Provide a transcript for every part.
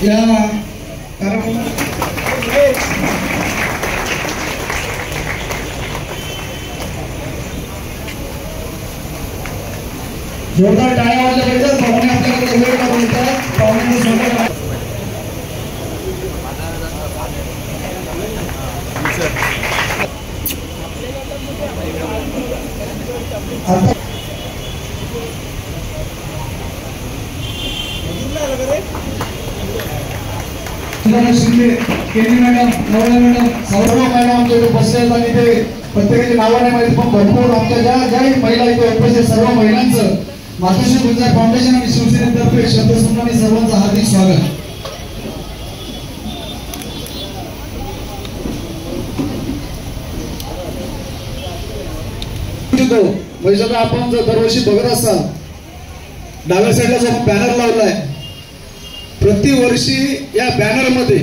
या कार्यक्रमात जोरदार टाळ्या वाजल्या पाहिजेत. पाहुणे आपल्याकडे वेळ का बोलतात पाहुण्यांनी स्वागत शिंदे, केनी मॅडम, नवरा मॅडम, सर्व मॅडम आमच्या इथे बसलेत आणि ते प्रत्येकाची नावं नाही माहिती पण भरपूर आमच्या ज्या महिला इथे उपस्थित सर्व महिलांचं मातोश्री गुंजार फाउंडेशन आणि शिवसेनेतर्फे शब्दसंपन्नी सर्वांचं हार्दिक स्वागत. म्हणजे आपण जर दरवर्षी बघत असाल डाव्या साईडला जो बॅनर लावलाय प्रतिवर्षी या बॅनर मध्ये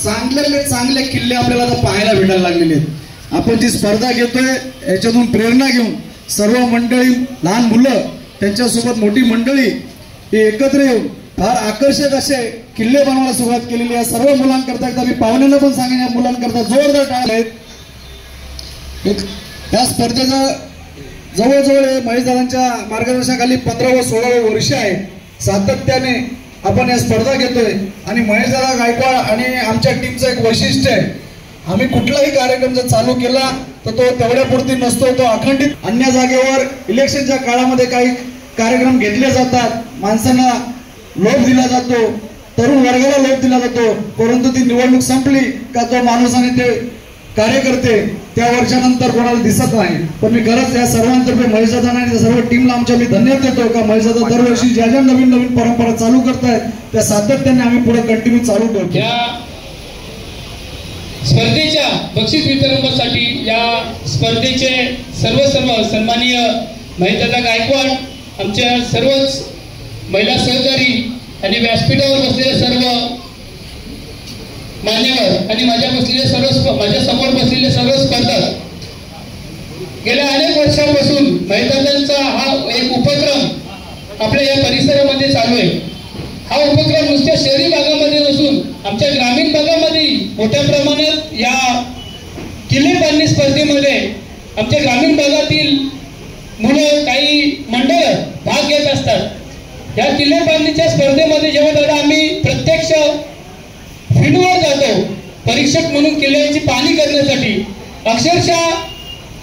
चांगले चांगले किल्ले आपल्याला आता पाहायला भेटायला लागलेले आहेत. आपण जी स्पर्धा घेतोय याच्यातून प्रेरणा घेऊन सर्व मंडळी लहान मुलं त्यांच्यासोबत मोठी मंडळी हे एकत्र येऊन फार आकर्षक असे किल्ले बनवायला सुरुवात केलेली आहे. सर्व मुलांकरता एकदा मी पाहुण्यांना पण सांगेन या मुलांकरता जोरदार टाळ्या आहेत. या स्पर्धेचा जवळजवळ महेशदादांच्या मार्गदर्शनाखाली 15 व 16 वर्ष आहे. सातत्याने आपण या स्पर्धा घेतोय आणि महेशदादा गायकवाड आणि आमच्या टीमचं एक वैशिष्ट्य आहे, आम्ही कुठलाही कार्यक्रम जर चालू केला तर तो तेवढ्यापुरती नसतो, तो अखंडित. अन्य जागेवर इलेक्शनच्या काळामध्ये काही कार्यक्रम घेतले जातात, माणसांना लोभ दिला जातो, तरुण वर्गाला लोभ दिला जातो, परंतु ती निवडणूक संपली का तो माणूस आणि ते कार्यकर्ते त्या वर्षानंतर कोणाला दिसत नाही. पण मी खरंच या सर्वांतर्फे महेशदादांना आणि सर्व टीमला आमच्या मी धन्यवाद देतो का महेशदादा दरवर्षी ज्या ज्या नवीन नवीन परंपरा चालू करतायत त्या सातत्याने आम्ही पुढे कंटिन्यू चालू ठेवतो. या स्पर्धेच्या बक्षीस वितरणासाठी या स्पर्धेचे सर्व सन्माननीय महेशदादा गायकवाड, आमच्या सर्वच महिला सहकारी आणि व्यासपीठावर बसलेले सर्व मान्यवर आणि माझ्या समोर बसलेले सर्व स्पर्धक, गेल्या अनेक वर्षांपासून महेशदादांचा हा एक उपक्रम आपल्या या परिसरामध्ये चालू आहे. हा उपक्रम नुसत्या शहरी भागामध्ये नसून आमच्या ग्रामीण भागामध्ये मोठ्या प्रमाणात या किल्ले बांधणी स्पर्धेमध्ये आमच्या ग्रामीण भागातील मुलं काही मंडळ भाग घेत असतात. या किल्ले बांधणीच्या स्पर्धेमध्ये जेव्हा दादा आम्ही प्रत्यक्ष फील्डवर जातो परीक्षक म्हणून किल्ल्याची पाहणी करण्यासाठी, अक्षरशः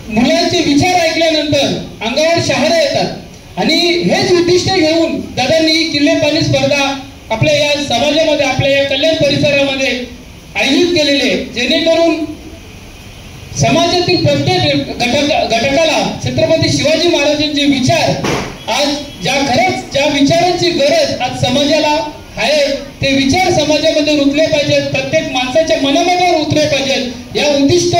मुलांचे विचार ऐकल्यानंतर अंगावर शहारे येतात आणि हेच उद्दिष्ट घेऊन दादांनी किल्ले पाहणी स्पर्धा आपल्या या समाजामध्ये आपल्या या कल्याण परिसरामध्ये आयोजित केलेले, जेणेकरून समाजातील प्रत्येक घटकाला छत्रपती शिवाजी महाराजांचे विचार आज ज्या विचारांची गरज आज समाजाला आहे ते विचार समाजामध्ये रुतले पाहिजेत, प्रत्येक माणसाच्या मनामध्ये उतरले पाहिजेत. या उद्दिष्ट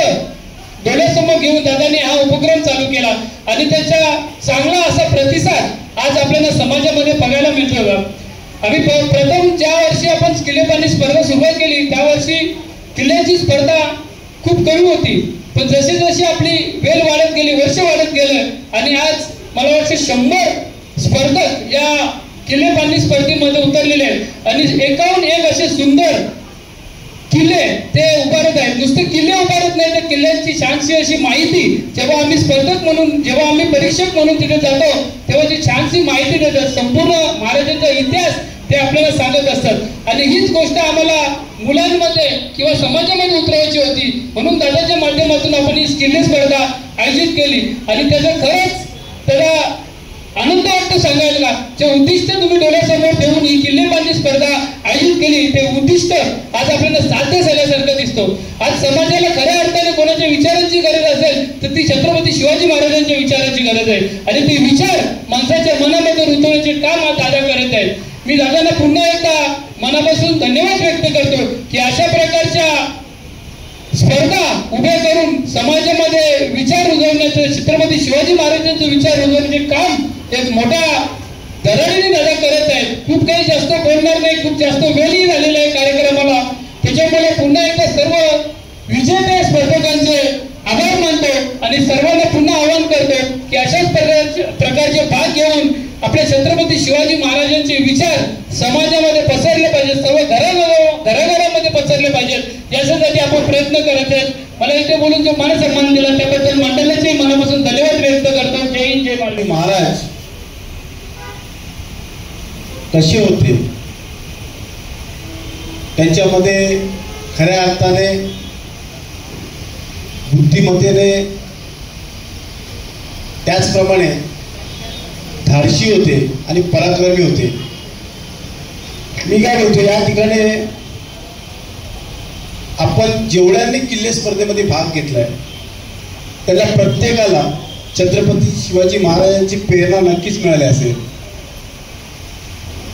डोळ्यासमोर घेऊन दादांनी हा उपक्रम चालू केला आणि त्याचा चांगला असा प्रतिसाद आज आपल्याला समाजामध्ये बघायला मिळतो. आम्ही प्रथम ज्या वर्षी आपण किल्ले बांधणी स्पर्धा सुरुवात केली त्या वर्षी किल्ल्याची स्पर्धा खूप कमी होती, पण जशी जशी आपली वेळ वाढत गेली, वर्ष वाढत गेलं आणि आज मला वाटतं 100 स्पर्धक या किल्ले बांधणी स्पर्धेमध्ये उतरलेले आहेत आणि एकाहून एक असे सुंदर किल्ले ते उभारत आहेत. नुसते किल्ले उभारत नाही तर किल्ल्यांची छानशी अशी माहिती जेव्हा आम्ही स्पर्धक म्हणून, जेव्हा आम्ही परीक्षक म्हणून तिथे जातो तेव्हा जी छानशी माहिती देतात, संपूर्ण महाराजांचा इतिहास ते आपल्याला सांगत असतात आणि हीच गोष्ट आम्हाला मुलांमध्ये किंवा समाजामध्ये उतरवायची होती. म्हणून दादाच्या माध्यमातून आपण ही किल्ले स्पर्धा आयोजित केली आणि त्याचा खरंच त्याला आनंद वाटतो सांगायला. जे उद्दिष्ट तुम्ही डोळ्यासमोर ठेवून ही किल्ले बांधणी स्पर्धा आयोजित केली ते उद्दिष्ट आज आपल्याला साध्य झाल्यासारखं दिसतो. आज समाजाला खऱ्या अर्थाने कोणाच्या विचारांची गरज असेल तर ती छत्रपती शिवाजी महाराजांच्या विचारांची गरज आहे आणि ते विचार माणसाच्या मनामध्ये रुतवण्याचे काम आज दादा करत आहेत. मी दादांना पुन्हा एकदा मनापासून धन्यवाद व्यक्त करतो की अशा प्रकारच्या स्पर्धा उभ्या करून समाजामध्ये विचार रुजवण्याचं, छत्रपती शिवाजी महाराजांचे विचार रुजवण्याचे काम एक मोठ्या धडाडीने दादा करत आहेत. खूप काही जास्त बोलणार नाही, खूप जास्त वेळही झालेला आहे कार्यक्रमाला. त्याच्यामुळे पुन्हा एकदा सर्व विजेते स्पर्धकांचे आभार मानतो आणि सर्वांना पुन्हा आवाहन करतो की अशाच प्रकारचे भाग घेऊन आपल्या छत्रपती शिवाजी महाराजांचे विचार समाजामध्ये पसरले पाहिजे, सर्व घराघरात प्रयत्न करत आहेत. मला इथे बोलून जो मान सन्मान दिला त्याबद्दल मंडळाचे मनापासून धन्यवाद व्यक्त करतो. जय हिंद, जय महाराष्ट्र. महाराज कसे होते, त्यांच्यामध्ये खऱ्या अर्थाने बुद्धिमत्तेने त्याचप्रमाणे धाडशी होते आणि पराक्रमी होते. मी काय म्हणतो, या ठिकाणी आपण जेवढ्यांनी किल्ले स्पर्धेमध्ये भाग घेतलाय त्याला प्रत्येकाला छत्रपती शिवाजी महाराजांची प्रेरणा नक्कीच मिळाली असेल.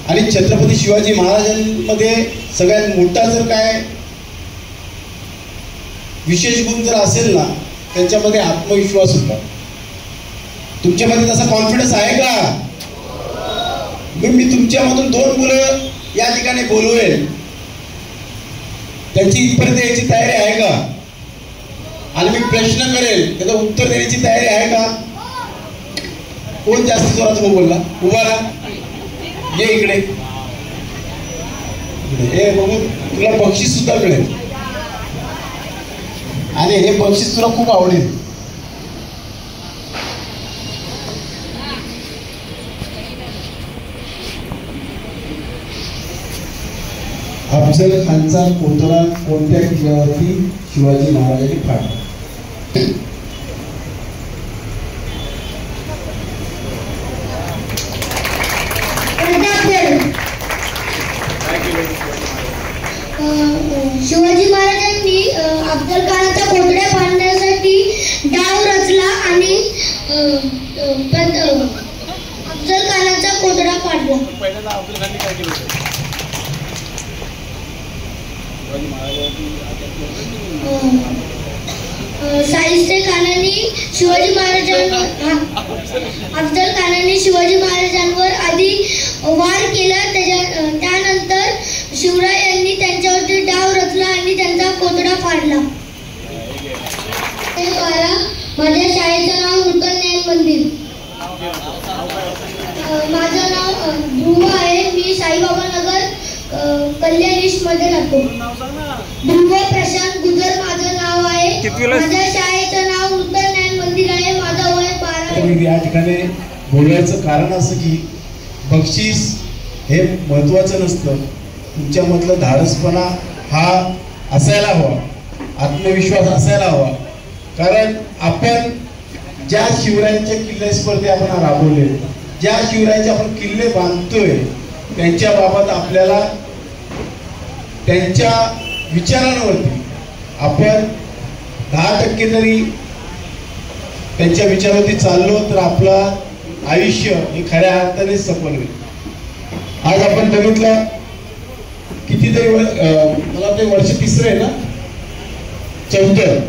आणि छत्रपती शिवाजी महाराजांमध्ये सगळ्यात मोठा जर काय विशेष गुण जर असेल ना, त्यांच्यामध्ये आत्मविश्वास होता. तुमच्यामध्ये तसा कॉन्फिडन्स आहे का? मी तुमच्यामधून 2 मुलं या ठिकाणी बोलवेल, त्यांची इथपर्यंत यायची तयारी आहे का? आणि मी प्रश्न करेल, त्याचं उत्तर देण्याची तयारी आहे का? कोण जास्त जोरात हो बोलला? उभा राहा, ये इकडे. हे बघू, तुला बक्षीस सुद्धा मिळेल आणि हे बक्षीस तुला खूप आवडेल. अफजल खानचा कोतरा कोणत्या किल्ल्यावरती शिवाजी महाराजांनी फाडला? शिवाजी महाराजांनी अफजल खानाच्या कोटड्या बांधण्यासाठी डाव रचला आणि अफजल खानाचा कोटडा पाडला. शाहिस्ते खानाने शिवाजी महाराजांवर अफजल खानाने शिवाजी महाराजांवर आधी वार केला. त्यानंतर शिवराय यांनी त्यांच्यावरती डाव रचला आणि त्यांचा कोटडा फाडला. माझ्या शाळेचं नाव नूतन ज्ञान मंदिर. माझं नाव ध्रुव आहे. मी साईबाबा नगर कल्याण ईस्ट मध्ये राहतो. ध्रुव प्रशांत गुजर माझं नाव आहे. माझ्या शाळेचं नाव नूतन ज्ञान मंदिर आहे. माझं वय 12. या ठिकाणी बोलायचं कारण असं की बक्षीस हे महत्वाचं नसतं, तुमच्यामधलं धाडसपणा हा असायला हवा, आत्मविश्वास असायला हवा. कारण आपण ज्या शिवरायांच्या किल्ले स्पर्धे आपण राबवले, ज्या शिवरायांचे आपण किल्ले बांधतोय, त्यांच्या बाबत आपल्याला त्यांच्या विचारांवरती आपण 10% जरी त्यांच्या विचारावरती चाललो तर आपलं आयुष्य हे खऱ्या अर्थाने सफल होईल. आज आपण बघितलं कितीतरी मला ते वर्ष 3रं आहे ना, 4थं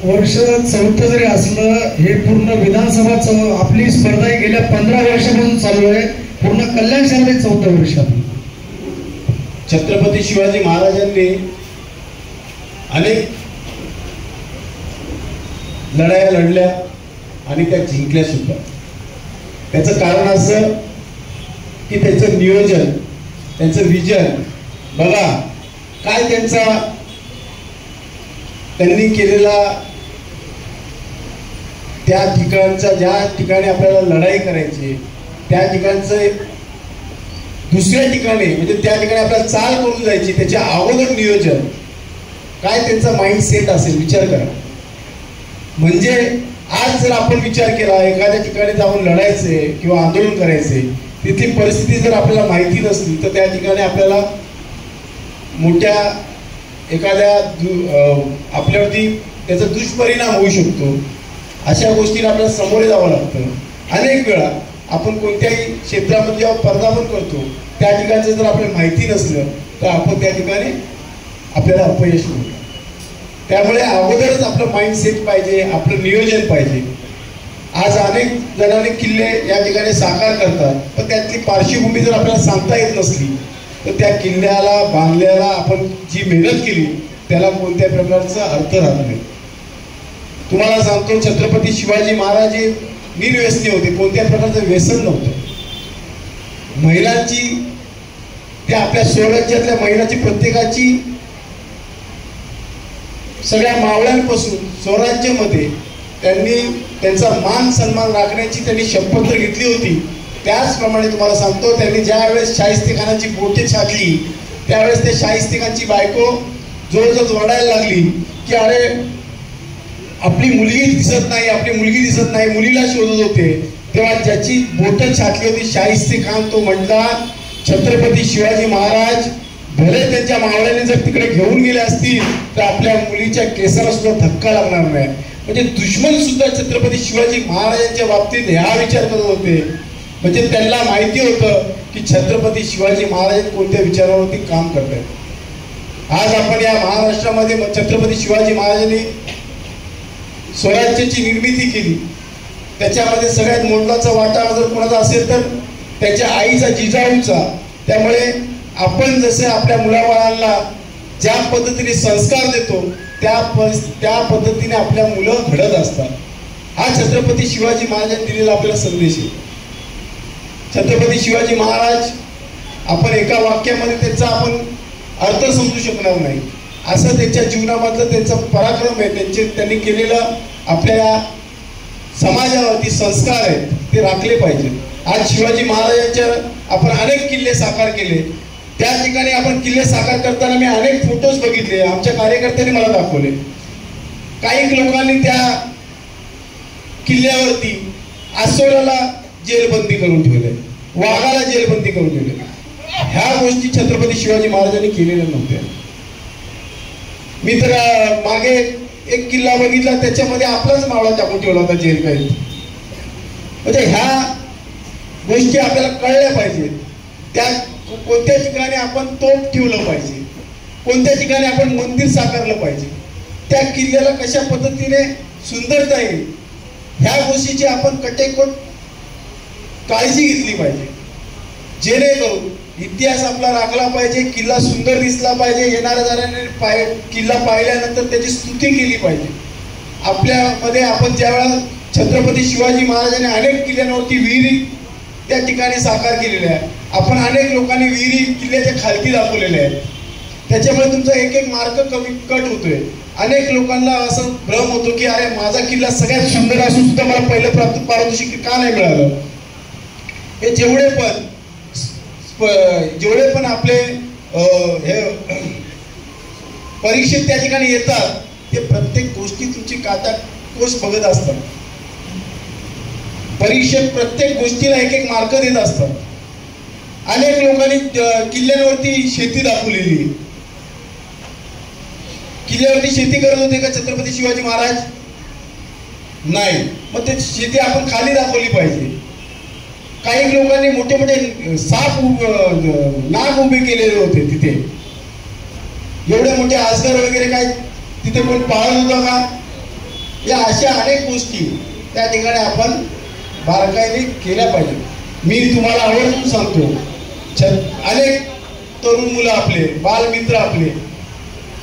वर्ष 4थं जरी असलं, हे पूर्ण विधानसभा आपली स्पर्धा गेल्या 15 वर्षापासून चालू आहे. पूर्ण कल्याण शहरात 4थं वर्ष. छत्रपती शिवाजी महाराजांनी अनेक लढाया लढल्या आणि त्या जिंकल्या सुद्धा. त्याचं कारण असं की त्यांचं नियोजन, त्यांचं विजन बघा काय, त्यांनी केलेला त्या ठिकाणचा, ज्या ठिकाणी आपल्याला लढाई करायची त्या ठिकाणचं दुसऱ्या ठिकाणी म्हणजे त्या ठिकाणी आपल्याला चाल करून जायची, त्याच्या अगोदर नियोजन काय त्यांचा माइंडसेट असेल विचार करा. म्हणजे आज जर आपण विचार केला एखाद्या ठिकाणी जाऊन लढायचे किंवा आंदोलन करायचे, तिथली परिस्थिती जर आपल्याला माहिती नसली तर त्या ठिकाणी आपल्याला मोठ्या एखाद्या आपल्यावरती त्याचा दुष्परिणाम होऊ शकतो. अशा गोष्टीला आपल्याला सामोरे जावं लागतं. अनेक वेळा आपण कोणत्याही क्षेत्रामध्ये जेव्हा पदार्पण करतो त्या ठिकाणचं जर आपल्याला माहिती नसलं तर आपण त्या ठिकाणी आपल्याला अपयश मिळतं. त्यामुळे अगोदरच आपलं माइंडसेट पाहिजे, आपलं नियोजन पाहिजे. आज अनेक जणांनी किल्ले या ठिकाणी साकार करतात, पण त्यातली पार्श्वभूमी जर आपल्याला सांगता येत नसली तर त्या किल्ल्याला बांधल्याला आपण जी मेहनत केली त्याला कोणत्या प्रकारचा अर्थ राहत नाही. तुम्हाला सांगतो, छत्रपती शिवाजी महाराज हे निर्व्यसनी होते, कोणत्या प्रकारचं व्यसन नव्हतं. महिलांची, त्या आपल्या स्वराज्यातल्या महिलांची प्रत्येकाची सगळ्या मावळ्यांपासून स्वराज्यामध्ये त्यांनी त्यांचा मान सन्मान राखण्याची त्यांनी शपथ घेतली होती. त्याचप्रमाणे तुम्हाला सांगतो, त्यांनी ज्या वेळेस शाहिस्तेखानाची बोटे छाटली त्यावेळेस त्या शाहिस्तेखानची बायको जोरजोर रडायला लागली की अरे आपली मुलगी दिसत नाही, आपली मुलगी दिसत नाही, मुलीला शोधत होते. तेव्हा ज्याची बोटं छाटली होती शाहिस्तेखान, तो म्हटला छत्रपती शिवाजी महाराज भले त्यांच्या मावळ्याने जर तिकडे घेऊन गेले असतील तर आपल्या मुलीच्या केसाला सुद्धा धक्का लागणार नाही. म्हणजे दुश्मन सुद्धा छत्रपती शिवाजी महाराजांच्या बाबतीत ह्या विचार करत होते. म्हणजे त्यांना माहिती होतं की छत्रपती शिवाजी महाराज कोणत्या विचारावरती काम करतात. आज आपण या महाराष्ट्रामध्ये छत्रपती शिवाजी महाराजांनी स्वराज्याची निर्मिती केली. त्याच्यामध्ये सगळ्यात मोलाचा वाटा जर कोणाचा असेल तर त्याच्या आईचा, जिजाऊचा. त्यामुळे आपण जसे आपल्या मुलाबाळांना ज्या पद्धतीने संस्कार देतो त्या पद्धतीने आपल्या मुलं घडत असतात. हा छत्रपती शिवाजी महाराजांनी दिलेला आपल्याला संदेश आहे. छत्रपती शिवाजी महाराज आपण एका वाक्यामध्ये त्याचा आपण अर्थ समजू शकणार नाही. असं त्यांच्या जीवनामधलं त्यांचा पराक्रम आहे. त्यांनी केलेलं आपल्या समाजावरती संस्कार आहेत ते राखले पाहिजेत. आज शिवाजी महाराजांच्या आपण अनेक किल्ले साकार केले. त्या ठिकाणी आपण किल्ले साकार करताना मी अनेक फोटोज बघितले, आमच्या कार्यकर्त्यांनी मला दाखवले. काही लोकांनी त्या किल्ल्यावरती आसोराला जेलबंदी करून ठेवले, वाघाला जेलबंदी करून ठेवले. ह्या गोष्टी छत्रपती शिवाजी महाराजांनी केलेल्या नव्हत्या. मी तर मागे एक किल्ला बघितला, त्याच्यामध्ये आपलाच मावळा टाकून ठेवला होता जेल काही. म्हणजे ह्या गोष्टी आपल्याला कळल्या पाहिजेत. त्या कोणत्या ठिकाणी आपण तोफ ठेवलं पाहिजे, कोणत्या ठिकाणी आपण मंदिर साकारलं पाहिजे, त्या किल्ल्याला कशा पद्धतीने सुंदरता येईल, ह्या गोष्टीची आपण कटेकोट काळजी घेतली पाहिजे. जेणेकरून इतिहास आपला राखला पाहिजे, किल्ला सुंदर दिसला पाहिजे, येणाऱ्या जाणाऱ्याने किल्ला पाहिल्यानंतर त्याची स्तुती केली पाहिजे. आपल्यामध्ये आपण ज्यावेळेला छत्रपती शिवाजी महाराजांनी अनेक किल्ल्यांवरती विहिरी त्या ठिकाणी साकार केलेल्या आहे. आपण अनेक लोकांनी विहिरी किल्ल्याच्या खालती दाखवलेल्या आहेत. त्याच्यामुळे तुमचा एक एक मार्क कमी कट होतोय. अनेक लोकांना असं भ्रम होतो की अरे माझा किल्ला सगळ्यात सुंदर असून सुद्धा मला पहिलं पारितोषिक का नाही मिळालं. हे जेवढे पण आपले हे परीक्षेत त्या ठिकाणी येतात ते प्रत्येक गोष्टी तुमची काटाकोश बघत असतात. परीक्षेत प्रत्येक गोष्टीला एक एक मार्क देत असतात. अनेक लोकांनी किल्ल्यांवरती शेती दाखवलेली. किल्ल्यावरती शेती करत होते का छत्रपती शिवाजी महाराज? नाही. मग ते शेती आपण खाली दाखवली पाहिजे. काही लोकांनी मोठे मोठे साप नाग उभे केलेले होते तिथे. एवढे मोठे आजगर वगैरे काय तिथे कोण पाळत होतं का? या अशा अनेक गोष्टी त्या ठिकाणी आपण बारकाईने केल्या पाहिजे. मी तुम्हाला आवर्जून सांगतो, अनेक तरुण मुलं आपले, बालमित्र आपले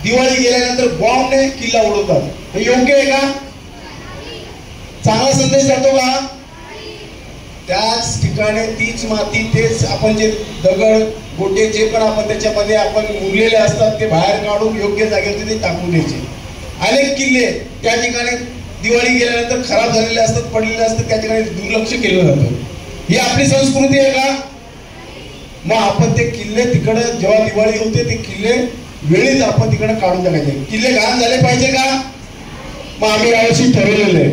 दिवाळी गेल्यानंतर बॉम्बने किल्ला उडवतात. हे योग्य आहे का? चांगला संदेश जातो का? त्याच ठिकाणी तीच माती, तेच आपण जे दगड गोटे जे पण आपण त्याच्यामध्ये आपण मुरलेले असतात ते बाहेर काढून योग्य जागेवरती ते टाकून द्यायचे. अनेक किल्ले त्या ठिकाणी दिवाळी गेल्यानंतर खराब झालेले असतात, पडलेले असतात, त्या ठिकाणी दुर्लक्ष केलं जातं. ही आपली संस्कृती आहे का? मग आपण ते किल्ले तिकडे जेव्हा दिवाळी होते ते किल्ले वेळीच आपण तिकडे काढून टाकायचे. किल्ले घाण झाले पाहिजे का? मग आम्ही यावर्षी ठरवलेलं आहे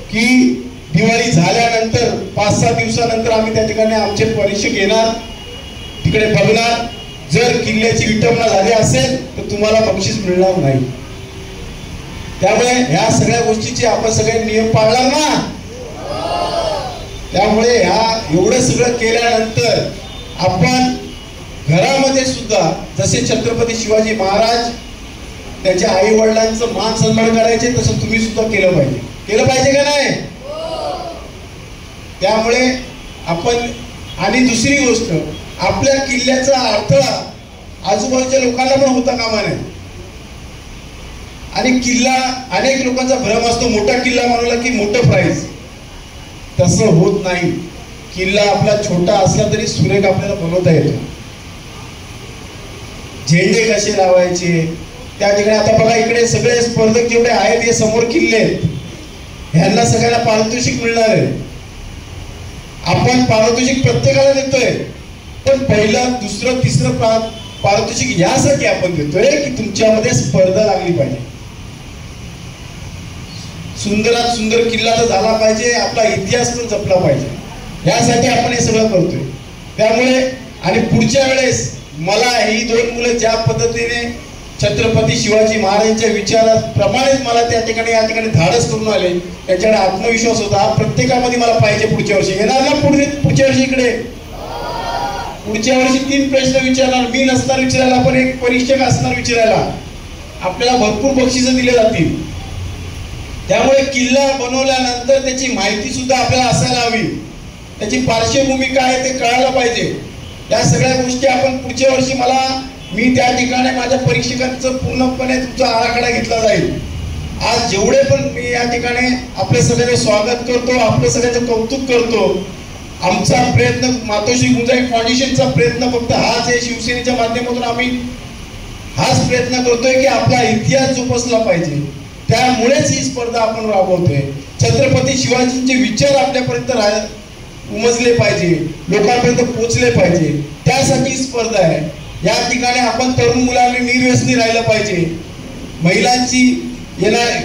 की दिवाळी झाल्यानंतर 5-6 दिवसानंतर आम्ही त्या ठिकाणी आमचे परीक्षक येणार, तिकडे बघणार. जर किल्ल्याची विटंबना झाली असेल तर तुम्हाला बक्षीस मिळणार नाही. त्यामुळे ह्या सगळ्या गोष्टीचे आपण सगळे नियम पाळणार ना. त्यामुळे ह्या एवढं सगळं केल्यानंतर आपण घरामध्ये सुद्धा जसे छत्रपती शिवाजी महाराज त्याच्या आई वडिलांचं मान सन्मान करायचे तसं तुम्ही सुद्धा केलं पाहिजे का नाही? त्यामुळे आपण आणि दुसरी गोष्ट आपल्या किल्ल्याचा अडथळा आजूबाजूच्या लोकांना पण होता कामा नये. आणि किल्ला अनेक लोकांचा भ्रम असतो, मोठा किल्ला म्हणला की मोठं प्राइस. तसं होत नाही. किल्ला आपला छोटा असला तरी सुरेख आपल्याला बनवता येतो. झेंडे कसे लावायचे, त्या ठिकाणी आता बघा इकडे सगळे स्पर्धक जेवढे आहेत हे समोर किल्ले आहेत, ह्यांना सगळ्यांना पारितोषिक मिळणार आहे. आपण पारितोषिक प्रत्येकाला देतोय, पण पहिलं दुसरं तिसरं पारितोषिक यासाठी आपण देतोय की तुमच्यामध्ये स्पर्धा लागली पाहिजे. सुंदरात सुंदर किल्ला तर झाला पाहिजे, आपला इतिहास पण जपला पाहिजे, यासाठी आपण हे सगळं करतोय. त्यामुळे आणि पुढच्या वेळेस मला ही दोन मुलं ज्या पद्धतीने छत्रपती शिवाजी महाराजांच्या विचाराप्रमाणेच मला त्या ठिकाणी या ठिकाणी धाडस करून आले, त्याच्याकडे आत्मविश्वास होता. प्रत्येकामध्ये मला पाहिजे. पुढच्या वर्षी येणार ना, पुढच्या वर्षी इकडे पुढच्या वर्षी 3 प्रश्न विचारणार, मी नसणार विचारायला, पण एक परीक्षक असणार विचारायला. आपल्याला भरपूर बक्षिसं दिले जातील. त्यामुळे किल्ला बनवल्यानंतर त्याची माहिती सुद्धा आपल्याला असायला हवी, त्याची पार्श्वभूमी काय आहे ते कळायला पाहिजे. या सगळ्या गोष्टी आपण पुढच्या वर्षी मी त्या ठिकाणी माझ्या परीक्षकांचं पूर्णपणे तुमचा आराखडा घेतला जाईल. आज जेवढे पण मी या ठिकाणी आपले सगळ्यांचे स्वागत करतो, आपलं सगळ्यांचं कौतुक करतो. आमचा प्रयत्न मातोश्री गुंजाई फाउंडेशनचा प्रयत्न फक्त हाच आहे, शिवसेनेच्या माध्यमातून आम्ही हाच प्रयत्न करतोय की आपला इतिहास जोपासला पाहिजे. त्यामुळेच ही स्पर्धा आपण राबवतोय. छत्रपती शिवाजींचे विचार आपल्यापर्यंत उमजले पाहिजे, लोकांपर्यंत पोहोचले पाहिजे, त्यासाठी स्पर्धा आहे. या ठिकाणी आपण तरुण मुलांनी निर्व्यसनी राहिलं पाहिजे,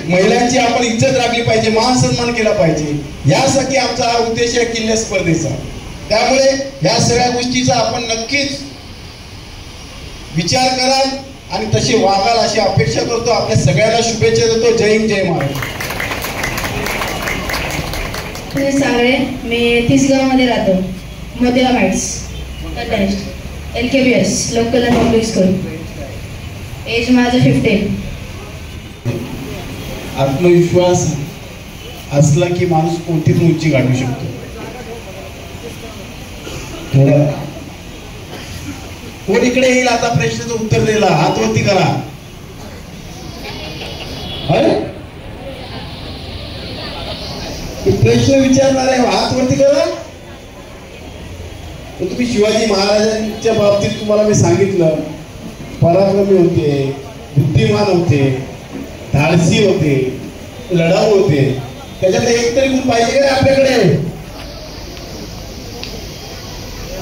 महिलांची आपण इज्जत राखली पाहिजे, मान सन्मान केला पाहिजे. यासाठी आमचा हा उद्देश आहे किल्ले स्पर्धेचा. त्यामुळे या सगळ्या गोष्टीचा आपण नक्कीच विचार कराल आणि तसे वागाल अशी अपेक्षा करतो. आपल्या सगळ्यांना शुभेच्छा देतो. जय हिंद, जय महाराष्ट्र. सागळे, मी तिसगावमध्ये राहतो, मोतीराम हाइट्स, LKBS लोकल आणि पब्लिक स्कूल. एज माझं 15. आत्मविश्वास असला की माणूस कोणतीच उंची गाठू शकतो. थोडं कोण इकडे येईल आता प्रश्नाचं उत्तर द्यायला? हात वरती करा. प्रश्न विचारणार आहे, हात वरती करा. तुम्ही शिवाजी महाराजांच्या बाबतीत तुम्हाला मी सांगितलं, पराक्रमी होते, बुद्धिमान होते, धाडसी होते, लढाऊ होते. त्याच्यात एक तरी गुण पाहिजे का आपल्याकडे?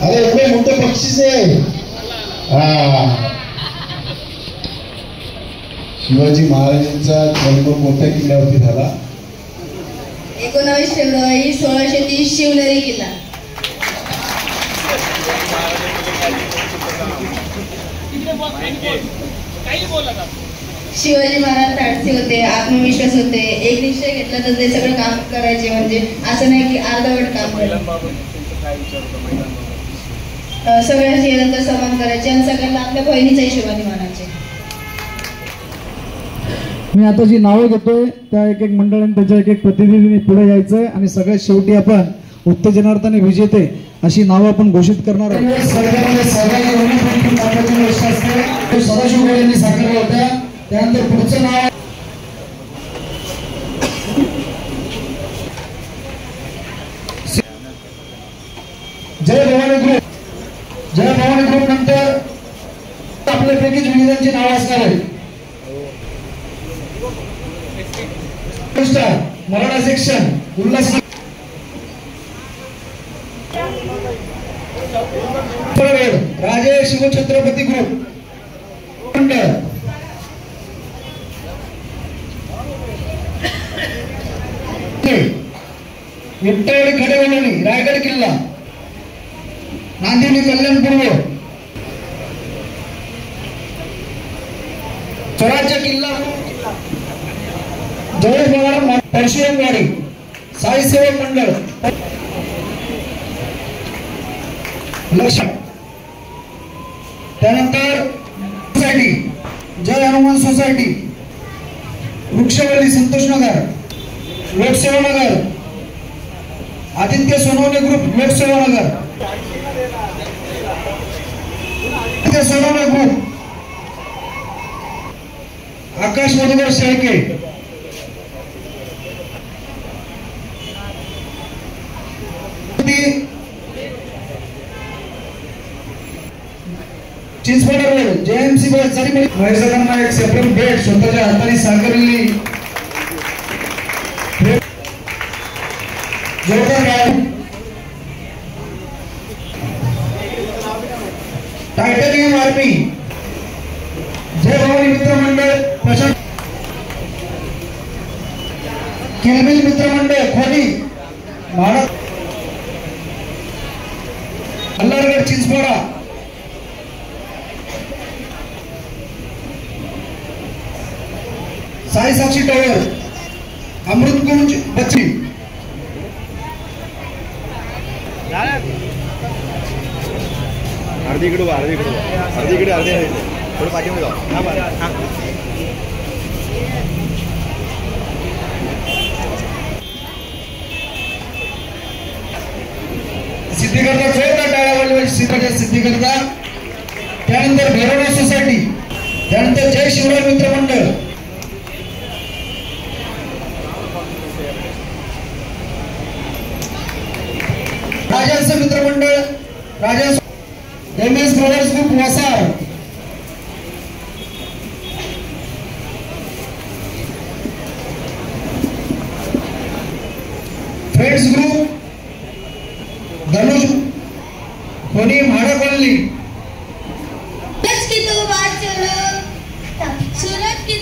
अरे एवढे मोठं बक्षीस आहे. शिवाजी महाराजांचा जन्म कोणत्या किल्ल्यावरती झाला? 19 फेब्रुवारी 1630 शिवनेरी किल्ला. शिवाजी महाराज धाडसी होते, आत्मविश्वास होते, एक निश्चय घेतला तर ते सगळं काम करायचे. म्हणजे असं नाही की अर्धवट काम केलं, सगळ्यांशी नंतर समान करायचे आणि सगळ्यांना आपल्या बहिणीचा शिवाजी महाराजचे. मी आता जी नावं घेतोय त्या एक मंडळाने त्याच्या एक प्रतिनिधीने पुढे यायचंय आणि सगळ्यात शेवटी आपण उत्तेजनार्थाने विजेते अशी नावं आपण घोषित करणार आहोत. सदाशिव यांनी साकारला होता. त्यानंतर पुढचं नाव जय भवानी ग्रुप. जय भवानी ग्रुप नंतर आपल्यापैकीच विविधांची नाव असणार आहे. मराठा सेक्शन उल्हास राजे शिवछत्रपती ग्रुप मंडळ. विठ्ठल खडेवळणी रायगड किल्ला, नांदिवली कल्याण पूर्व, स्वराज्य किल्ला, जवळ पवार परशुरामवाडी साई सेवक मंडळ लक्ष. त्यानंतर सोसायटी जय हनुमान सोसायटी, वृक्षवल्ली संतोषनगर, लोकसेवानगर, आदित्य सोनवणे ग्रुप लोकसेवानगर, आदित्य सोनवणे ग्रुप, आकाश मधुकर शेळके, चिंचवड रोड जेएमसी बस जरी महिलांना एक सेपरेट बेड स्वतःच्या हाताने साकारलेली टायटॅनियम आर्मी जय भवानी मित्र मंडळ प्रशांत किलबिल मित्र मंडळ खोली महाराज अल्लारगड चिंचपोरा साई साक्षी टॉवर अमृतकुंज बच्ची अर्धी इकडे अर्धे थोडं पाठीमध्ये जाऊ. सिद्धिकरता जोरदार टाळ्या वाजवायची सिद्धिकरता. त्यानंतर भैरवनाथ सोसायटी, त्यानंतर जय शिवराय मित्र मंडळ, राजहंस मित्र मंडळ, राजहंस एमएस ब्रदर्स ग्रुप वसार, फ्रेंड्स ग्रुप धनुष कोणी म्हाडा कॉलनी. सूरज की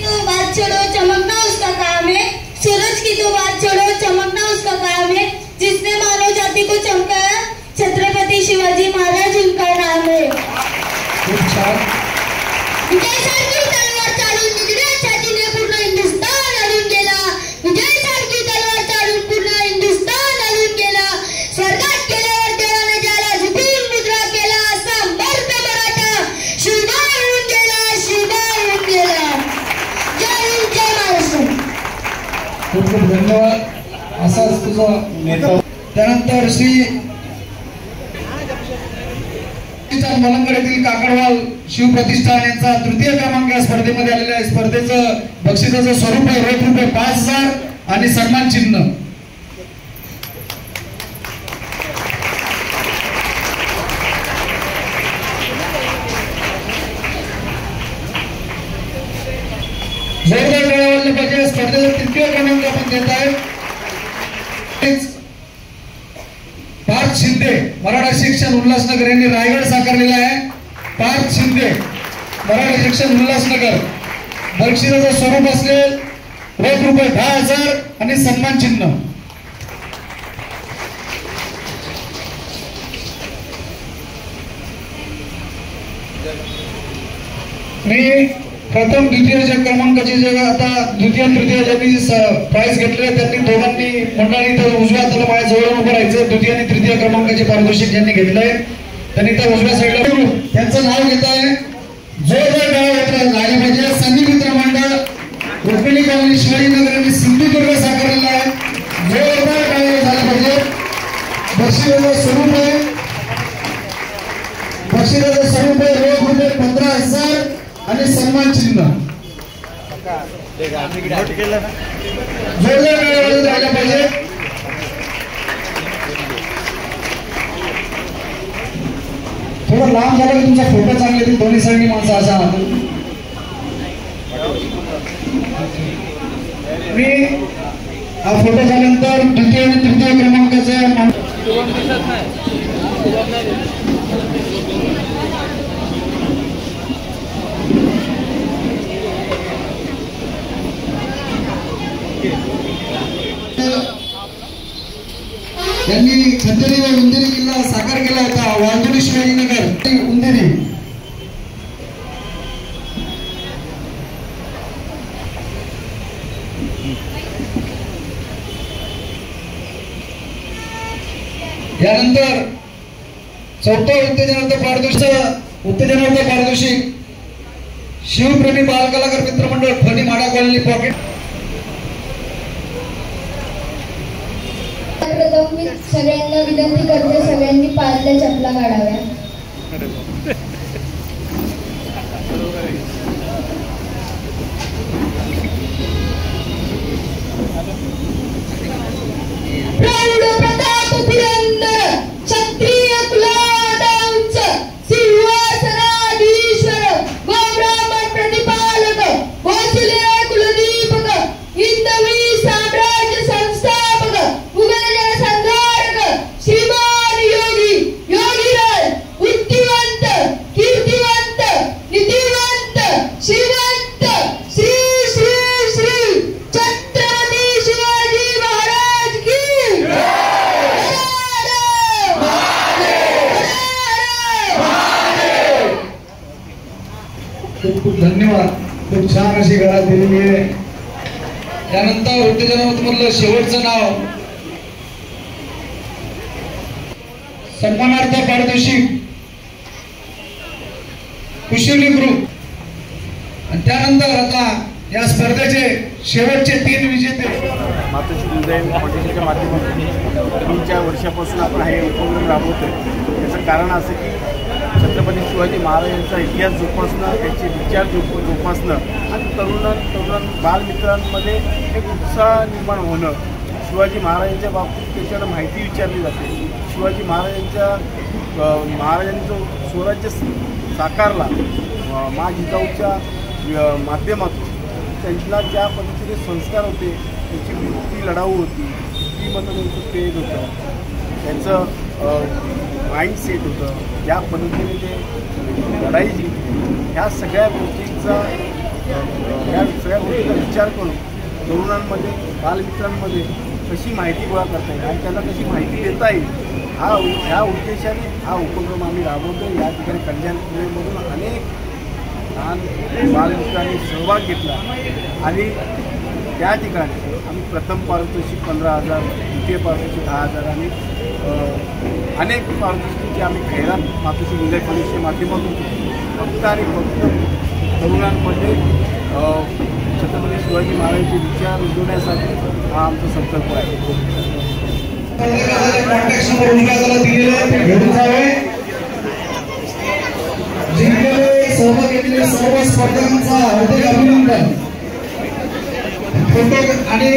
तो बात छोड़ो चमकना उसका काम है, सूरज की तो बात छोड़ो चमकना उसका काम है, जिसने मानव जाति को चमकाया छत्रपति शिवाजी महाराज उनका नाम है. विजयासारखी तलवार चालून निघण्या छातीने पूर्ण हिंदुस्थान हलून गेला, विजयासारखी तलवार चालून पूर्ण हिंदुस्थान हलून गेला, स्वर्गात गेल्यावर देवाने ज्याला झुकून मुद्रा केला असा मर्द मराठा शिवबा होऊन गेला, शिवबा होऊन गेला. जय हिंद, जय महाराष्ट्र. खूप खूप धन्यवाद. असाच तुझा नेता. त्यानंतर श्री मलंगड येथील काकडवाल शिवप्रतिष्ठान यांचा तृतीय क्रमांक या स्पर्धेमध्ये आलेल्या आहे. स्पर्धेचं बक्षिसाचं स्वरूप आहे रोख रुपये 5,000 आणि सन्मान चिन्ह. जोरदार टाळ्या वाजल्या पाहिजे. स्पर्धेचा तृतीय क्रमांक आपण देत आहे पार्थ शिंदे, मराठा शिक्षण उल्हासनगर यांनी रायगड साकारलेला आहे. पार्थ शिंदे, मराठा शिक्षण उल्हासनगर. बक्षिसाचं स्वरूप असले रोख रुपये 10,000 आणि सन्मान चिन्ह. मी प्रथम द्वितीय क्रमांकाचे जे आता द्वितीय तृतीय ज्यांनी प्राइज घेतले त्यांनी दोघांनी मंडळाने तर उजव्या हाताला माझ्या जवळ उभं राहायचं. द्वितीय आणि तृतीय क्रमांकाचे पारितोषिक ज्यांनी घेतलंय त्यांनी तर उजव्या साईडला त्यांचं नाव घेत आहे. जोरदार टाळ्या झाल्या पाहिजे. संधी मित्र मंडळ रुक्मिणी कॉलनी शिवाजीनगर यांनी सिंधुदुर्ग साकारलेला आहे. जोरदार टाळ्या झाल्या पाहिजे. बक्षिसाचं स्वरूप आहे रोख रुपये 15,000 आणि सन्मान चिन्ह. जोरदार टाळ्या झाल्या पाहिजे. थोडं लांब झालं की तुमचा फोटो चांगले येतील. दोन्ही साईडनी माणसं असा. मी हा फोटो झाल्यानंतर द्वितीय आणि तृतीय क्रमांकाचे यांनी खंदेरी व उंदेरी किल्ला साकार केला होता. वांजुरी शिवाजीनगर उंदेरी. यानंतर चौथं उत्तेजनार्थ पारितोषिक शिवप्रेमी बालकलाकार मित्रमंडळ फणी माडा कॉलनी पॉकेट. प्रथम मी सगळ्यांना विनंती करते सगळ्यांनी पायातल्या चपला काढाव्या. प्रौढ प्रताप पुरंदर क्षत्रिय कुलादांच सिंहासनाधीश खूप छान अशी घरात दिलेली आहे. त्यानंतर उत्तेजनामधलं शेवटचं नाव सन्मानार्थ पारितोषिक कुशली ग्रुप. आणि त्यानंतर आता या स्पर्धेचे शेवटचे 3 विजेते. मातोश्री दुर्दैव फाउंडेशनच्या माध्यमातून 3-4 वर्षापासून आपण हे उपक्रम राबवतोय. त्याचं कारण असं की छत्रपती शिवाजी महाराजांचा इतिहास जोपासणं, त्यांचे विचार जोपासणं आणि तरुण बालमित्रांमध्ये एक उत्साह निर्माण होणं. शिवाजी महाराजांच्या बाबतीत त्याच्याकडे माहिती विचारली जाते. शिवाजी महाराजांनी जो स्वराज्य साकारला मा जिजाऊच्या माध्यमातून, त्यांना ज्या पद्धतीने संस्कार होते, त्यांची वृत्ती लढाऊ होती, वृत्तीमधून त्यांचं पेज होतं, त्यांचं माइंडसेट होतं, ज्या पद्धतीने ते लढाई जिंकली, ह्या सगळ्या गोष्टींचा विचार करून तरुणांमध्ये बालमित्रांमध्ये कशी माहिती गोळा करता येईल आणि त्यांना कशी माहिती देता येईल ह्या उद्देशाने हा उपक्रम आम्ही राबवतो. या ठिकाणी कल्याण पुणेमधून अनेक लहान बालमित्रांनी सहभाग घेतला आणि त्या ठिकाणी आम्ही प्रथम पारितोषिक 15,000, द्वितीय पारितोषिक 10,000 आणि अनेक पारितोषिकांची आम्ही खैरात मातोश्री दुर्दैव फाउंडेशनच्या माध्यमातून फक्त आणि फक्त तरुणांमध्ये छत्रपती शिवाजी महाराजांचे विचार रुजवण्यासाठी हा आमचा संकल्प आहे. कॉन्टॅक्ट नंबर उजव्या दिलेला आहे, घेऊन जावे. जिंकलेले सहभाग घेतलेले सर्व स्पर्धकांचा हार्दिक अभिनंदन. फोटो आणि